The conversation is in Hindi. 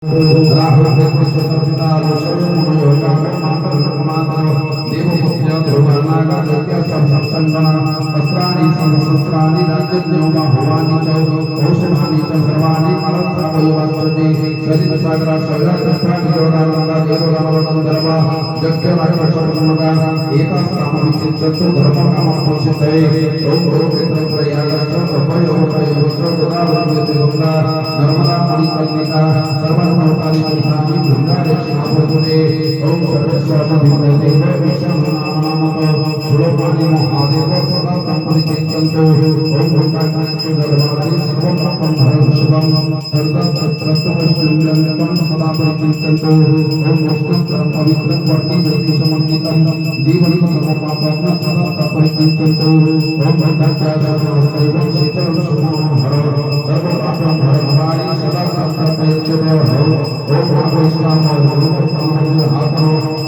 राहुल देवस्वतपिता सर्वमुनयो मातरमातरो देवपुत्र ध्रुवनागा दैत्य संसंगण अस्त्राणि सहस्राणि राज्यज्ञो बाहुवानि च औषधानि च सर्वाणि कलत्रावयवास्ते सदित सागरा सागरा तत्राणि योगानंदा देवगानवदंगर्वा यज्ञराक्षसमुनगा एकास्तामविचित्तु धर्मकामपोषितये ओम गोविंद प्रयागश्च तपयोपयोगश्च गोदावरीगंगा नर्मदा मणिकर्णिका सर्वनौकानि संस्थानि गंगादक्षिणाभूते ओम सर्वेश्वरमभिमते देव विष्णुनामनामतो सुलोपानि महादेव सदा संपरिचिन्तन्तो ओम भूतानां दर्वाणि सर्वं भरं शिवं सर्वत्रस्तुष्टुल्यं सदा परिचिन्तन्तो ओम विष्णुं पवित्रं वर्ति समन्वितं जीवनं समपापं सदा परिचिन्तन्तो ओम भद्राचार्यं शीतलं सुमं हर सर्वपापं हरणाय सदा संकल्पयच्च ओम वैष्णव हाथो